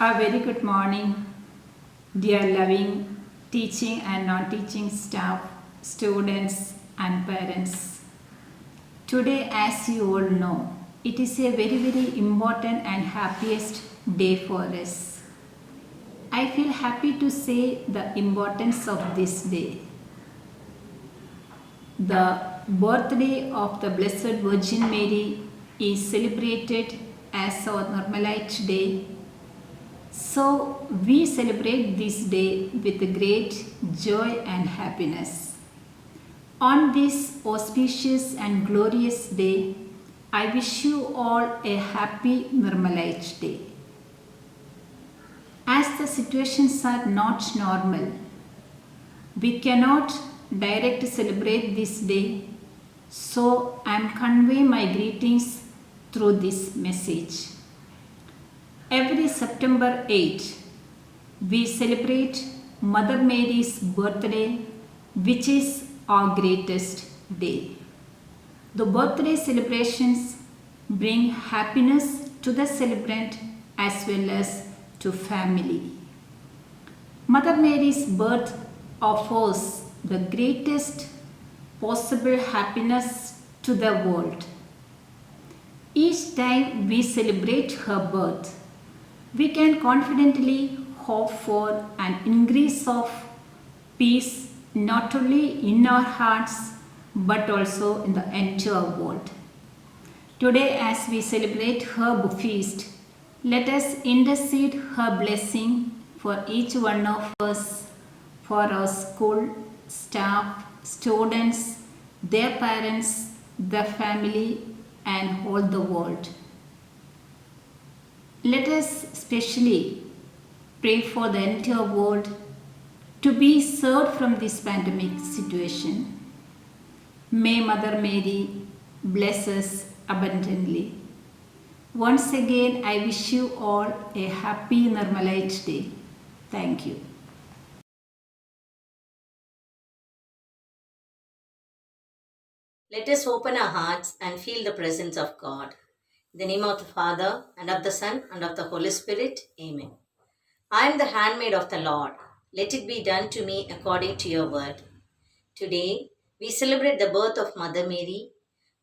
A very good morning, dear loving teaching and non teaching staff, students, and parents. Today, as you all know, it is a very important and happiest day for us. I feel happy to say the importance of this day. The birthday of the Blessed Virgin Mary is celebrated as our Normalite Day. So we celebrate this day with great joy and happiness. On this auspicious and glorious day, I wish you all a happy Nirmalite Day. As the situations are not normal, we cannot direct celebrate this day, so I am conveying my greetings through this message. Every September 8, we celebrate Mother Mary's birthday, which is our greatest day. The birthday celebrations bring happiness to the celebrant as well as to family. Mother Mary's birth offers the greatest possible happiness to the world. Each time we celebrate her birth, we can confidently hope for an increase of peace not only in our hearts but also in the entire world. Today, as we celebrate her feast, let us intercede her blessing for each one of us, for our school, staff, students, their parents, the family, and all the world. Let us especially pray for the entire world to be saved from this pandemic situation. May Mother Mary bless us abundantly. Once again, I wish you all a happy Nirmalite Day. Thank you. Let us open our hearts and feel the presence of God. In the name of the Father, and of the Son, and of the Holy Spirit. Amen. I am the handmaid of the Lord. Let it be done to me according to your word. Today, we celebrate the birth of Mother Mary.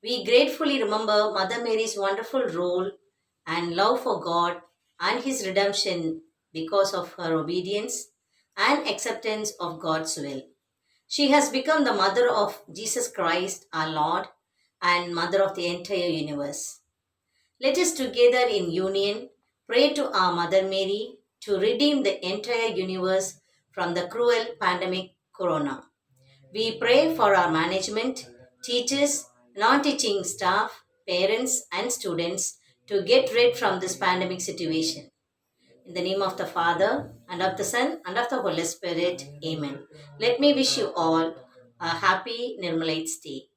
We gratefully remember Mother Mary's wonderful role and love for God and His redemption because of her obedience and acceptance of God's will. She has become the mother of Jesus Christ, our Lord, and mother of the entire universe. Let us together in union pray to our Mother Mary to redeem the entire universe from the cruel pandemic corona. We pray for our management, teachers, non-teaching staff, parents, and students to get rid from this pandemic situation. In the name of the Father, and of the Son, and of the Holy Spirit. Amen. Let me wish you all a happy Nirmalite Day.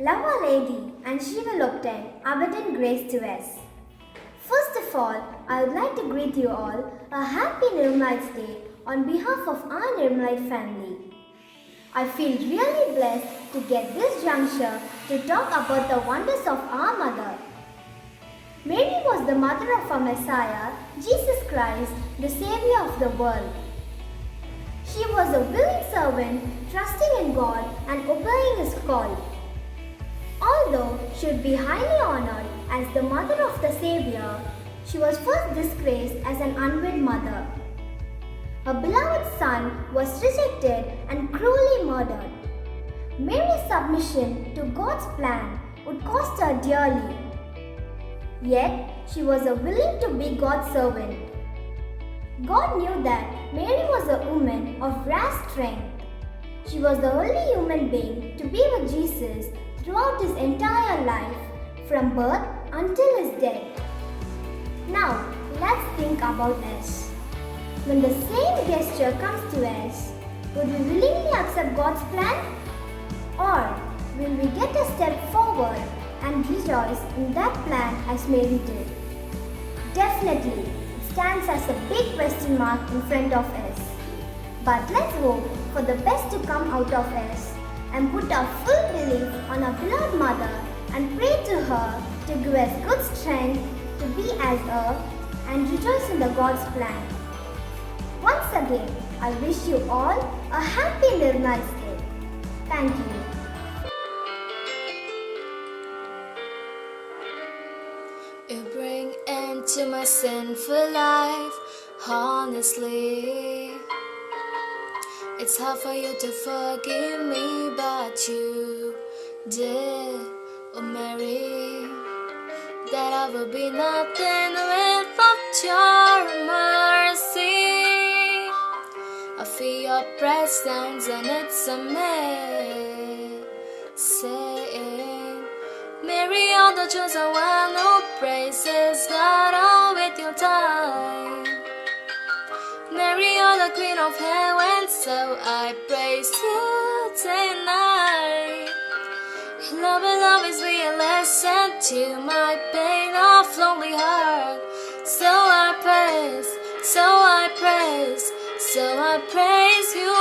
Love Our Lady, and she will obtain abundant grace to us. First of all, I would like to greet you all a happy Nirmalite Day on behalf of our Nirmalite family. I feel really blessed to get this juncture to talk about the wonders of our mother. Mary was the mother of our Messiah, Jesus Christ, the Savior of the world. She was a willing servant, trusting in God and obeying His call. Although she would be highly honored as the mother of the Savior, she was first disgraced as an unwed mother. Her beloved son was rejected and cruelly murdered. Mary's submission to God's plan would cost her dearly. Yet, she was willing to be God's servant. God knew that Mary was a woman of rare strength. She was the only human being to be with Jesus throughout his entire life, from birth until his death. Now, let's think about us. When the same gesture comes to us, would we willingly accept God's plan? Or will we get a step forward and rejoice in that plan as Mary did? Definitely, it stands as a big question mark in front of us. But let's hope for the best to come out of us and put our full belief on our beloved Mother and pray to her to give us good strength to be as her and rejoice in the God's plan. Once again, I wish you all a happy Nirmal's Day. Thank you. You bring end to my sinful life, honestly. It's hard for you to forgive me, but you did, oh Mary, that I will be nothing without your mercy. I feel your presence and it's amazing. Mary, all the chosen one who praises God all with your time. Mary, you're the queen of heaven, so I praise you tonight. Love and love is be a lesson to my pain of lonely heart. So I praise, so I praise, so I praise you.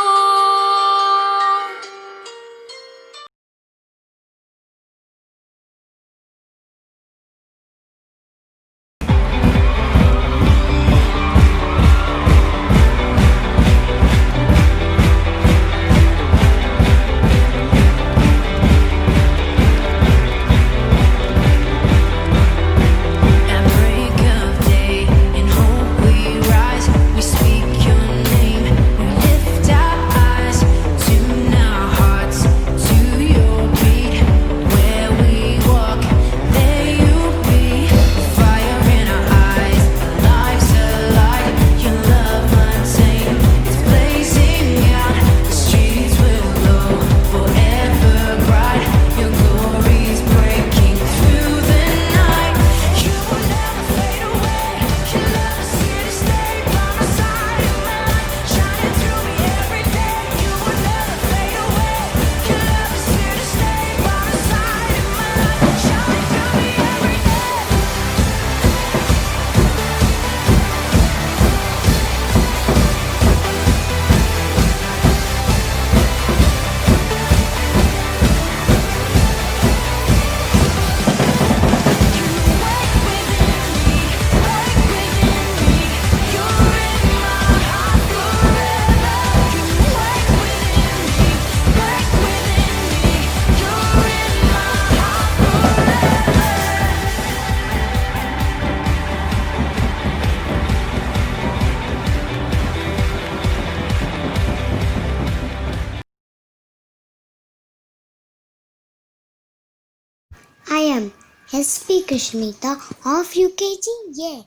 I am SP Kashmita of UKG. Yeah.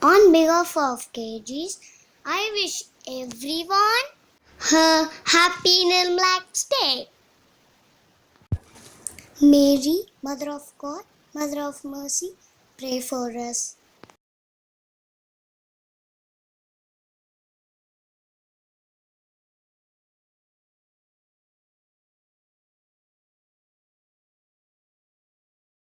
On behalf of KGs, I wish everyone a happy Nirmal's Day. Mary, Mother of God, Mother of Mercy, pray for us.